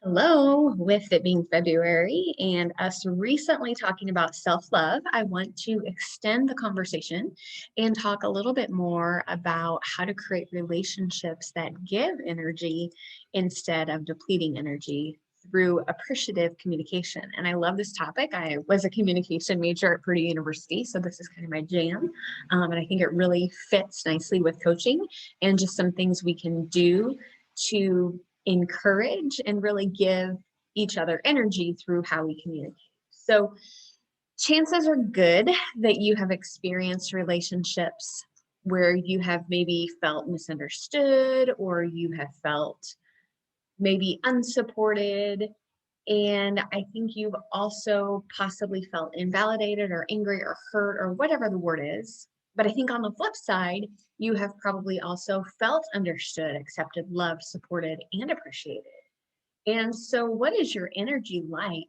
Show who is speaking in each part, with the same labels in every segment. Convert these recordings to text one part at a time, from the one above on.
Speaker 1: Hello, with it being February and us recently talking about self love, I want to extend the conversation and talk a little bit more about how to create relationships that give energy instead of depleting energy through appreciative communication. And I love this topic. I was a communication major at Purdue University, so this is kind of my jam. And I think it really fits nicely with coaching and just some things we can do to encourage and really give each other energy through how we communicate. So, chances are good that you have experienced relationships where you have maybe felt misunderstood or you have felt maybe unsupported. And I think you've also possibly felt invalidated or angry or hurt or whatever the word is. But I think on the flip side, you have probably also felt understood, accepted, loved, supported, and appreciated. And so, what is your energy like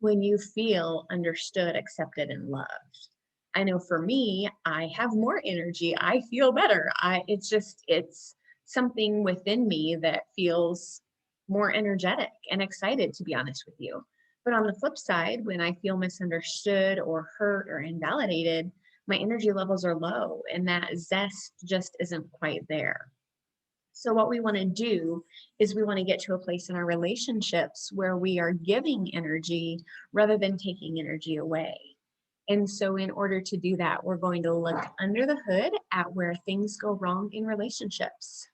Speaker 1: when you feel understood, accepted, and loved? I know for me, I have more energy. I feel better. It's something within me that feels more energetic and excited, to be honest with you. But on the flip side, when I feel misunderstood or hurt or invalidated, my energy levels are low and that zest just isn't quite there. So, what we want to do is we want to get to a place in our relationships where we are giving energy rather than taking energy away. And so, in order to do that, we're going to look under the hood at where things go wrong in relationships.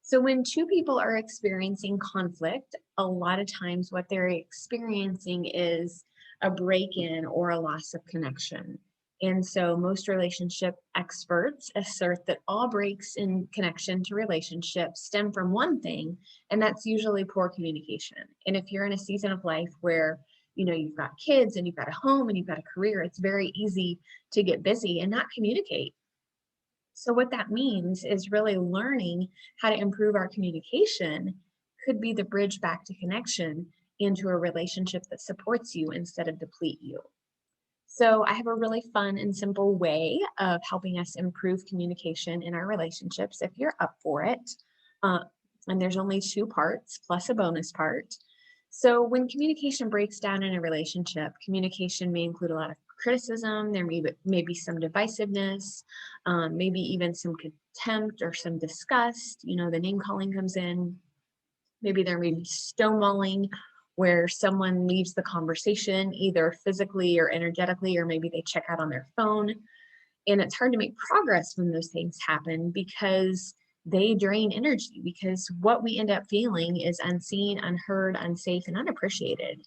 Speaker 1: So, when two people are experiencing conflict, a lot of times what they're experiencing is a break in or a loss of connection. And so, most relationship experts assert that all breaks in connection to relationships stem from one thing, and that's usually poor communication. And if you're in a season of life where you've got kids and you've got a home and you've got a career, it's very easy to get busy and not communicate. So, what that means is really learning how to improve our communication could be the bridge back to connection into a relationship that supports you instead of deplete you. So, I have a really fun and simple way of helping us improve communication in our relationships if you're up for it. Uh, and there's only two parts plus a bonus part. So, when communication breaks down in a relationship, communication may include a lot of criticism, there may be some divisiveness, maybe even some contempt or some disgust. The name calling comes in. Maybe there may be stonewalling where someone leaves the conversation either physically or energetically, or maybe they check out on their phone. And it's hard to make progress when those things happen because they drain energy, because what we end up feeling is unseen, unheard, unsafe, and unappreciated.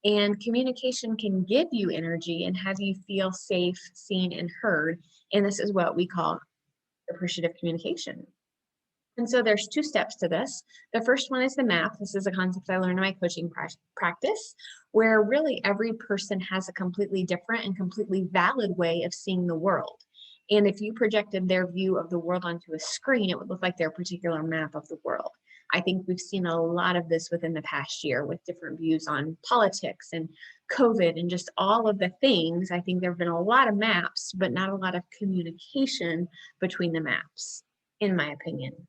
Speaker 1: And communication can give you energy and have you feel safe, seen, and heard. And this is what we call appreciative communication. And so there's two steps to this. The first one is the map. This is a concept I learned in my coaching practice, where really every person has a completely different and completely valid way of seeing the world. And if you projected their view of the world onto a screen, it would look like their particular map of the world. I think we've seen a lot of this within the past year with different views on politics and COVID and just all of the things. I think there have been a lot of maps, but not a lot of communication between the maps, in my opinion.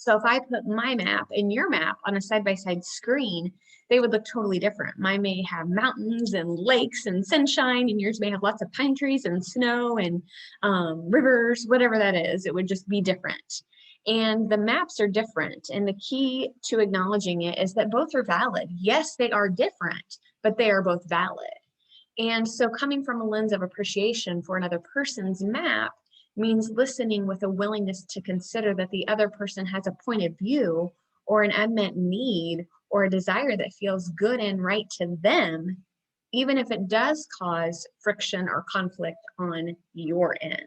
Speaker 1: So if I put my map and your map on a side-by-side screen, they would look totally different. Mine may have mountains and lakes and sunshine, and yours may have lots of pine trees and snow and rivers, whatever that is. It would just be different. And the maps are different. And the key to acknowledging it is that both are valid. Yes, they are different, but they are both valid. And so coming from a lens of appreciation for another person's map means listening with a willingness to consider that the other person has a point of view or an unmet need or a desire that feels good and right to them, even if it does cause friction or conflict on your end.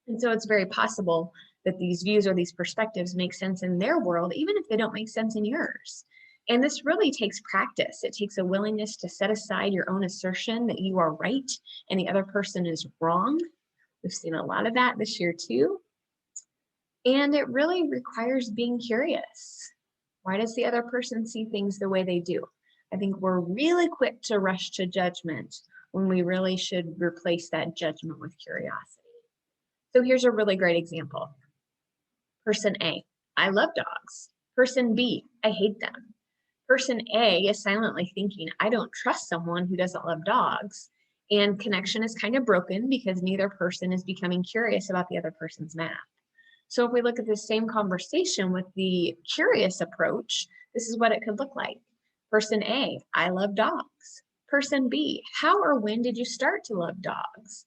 Speaker 1: And so it's very possible that these views or these perspectives make sense in their world, even if they don't make sense in yours. And this really takes practice. It takes a willingness to set aside your own assertion that you are right and the other person is wrong. We've seen a lot of that this year too. And it really requires being curious. Why does the other person see things the way they do? I think we're really quick to rush to judgment when we really should replace that judgment with curiosity. So here's a really great example. Person A, I love dogs. Person B, I hate them. Person A is silently thinking, I don't trust someone who doesn't love dogs. And connection is kind of broken because neither person is becoming curious about the other person's map. So if we look at the same conversation with the curious approach, this is what it could look like. Person A, I love dogs. Person B, how or when did you start to love dogs?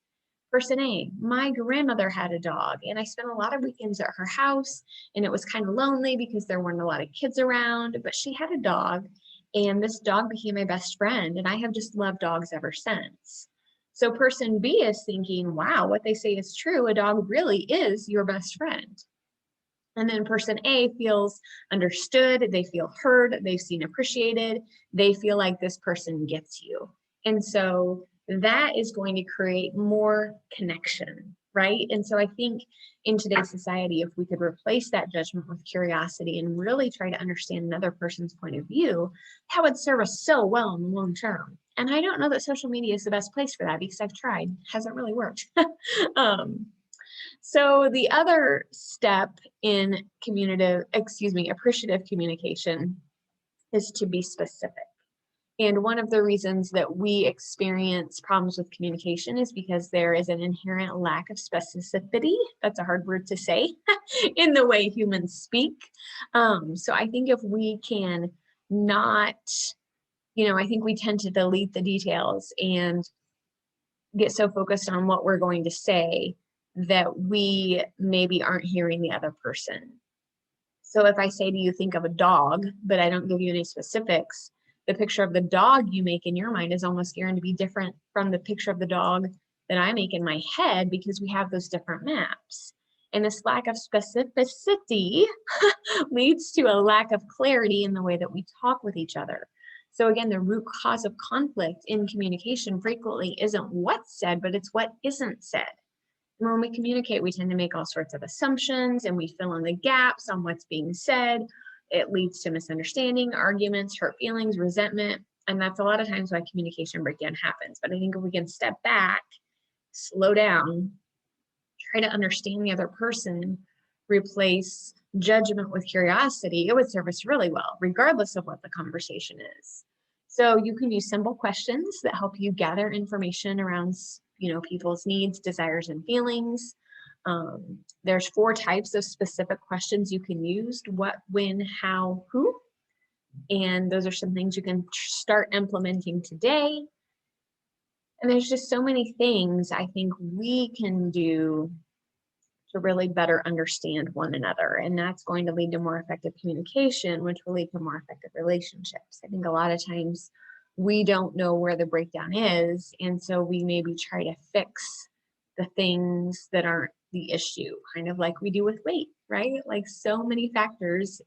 Speaker 1: Person A, my grandmother had a dog and I spent a lot of weekends at her house and it was kind of lonely because there weren't a lot of kids around, but she had a dog and this dog became my best friend and I have just loved dogs ever since. So person B is thinking, wow, what they say is true. A dog really is your best friend. And then person A feels understood, they feel heard, they've seen appreciated, they feel like this person gets you. And so that is going to create more connection, right? And so I think in today's society, if we could replace that judgment with curiosity and really try to understand another person's point of view, that would serve us so well in the long term. And I don't know that social media is the best place for that because I've tried, it hasn't really worked. So the other step in appreciative communication is to be specific. And one of the reasons that we experience problems with communication is because there is an inherent lack of specificity. That's a hard word to say in the way humans speak. So I think if we can not, I think we tend to delete the details and get so focused on what we're going to say that we maybe aren't hearing the other person. So if I say to you, think of a dog, but I don't give you any specifics, the picture of the dog you make in your mind is almost guaranteed to be different from the picture of the dog that I make in my head because we have those different maps. And this lack of specificity leads to a lack of clarity in the way that we talk with each other. So again, the root cause of conflict in communication frequently isn't what's said, but it's what isn't said. And when we communicate, we tend to make all sorts of assumptions and we fill in the gaps on what's being said. It leads to misunderstanding, arguments, hurt feelings, resentment. And that's a lot of times why communication breakdown happens. But I think if we can step back, slow down, try to understand the other person, replace judgment with curiosity, it would serve us really well, regardless of what the conversation is. So you can use simple questions that help you gather information around, people's needs, desires, and feelings. There's 4 types of specific questions you can use: what, when, how, who. And those are some things you can start implementing today. And there's just so many things I think we can do to really better understand one another. And that's going to lead to more effective communication, which will lead to more effective relationships. I think a lot of times we don't know where the breakdown is. And so we maybe try to fix the things that aren't the issue, kind of like we do with weight, right? Like so many factors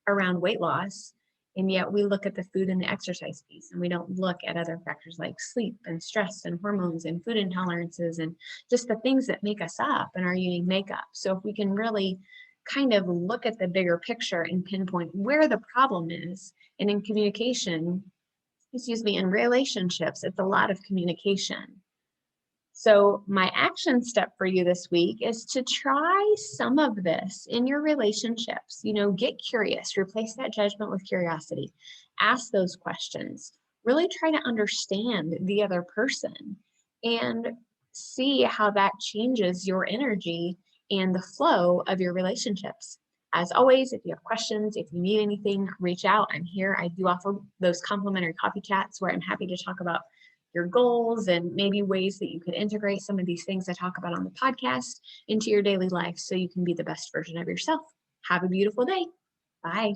Speaker 1: around weight loss. And yet we look at the food and the exercise piece and we don't look at other factors like sleep and stress and hormones and food intolerances and just the things that make us up and our unique makeup. So if we can really kind of look at the bigger picture and pinpoint where the problem is, and in communication, in relationships, it's a lot of communication. So my action step for you this week is to try some of this in your relationships. Get curious, replace that judgment with curiosity, ask those questions, really try to understand the other person and see how that changes your energy and the flow of your relationships. As always, if you have questions, if you need anything, reach out. I'm here. I do offer those complimentary coffee chats where I'm happy to talk about your goals and maybe ways that you could integrate some of these things I talk about on the podcast into your daily life so you can be the best version of yourself. Have a beautiful day. Bye.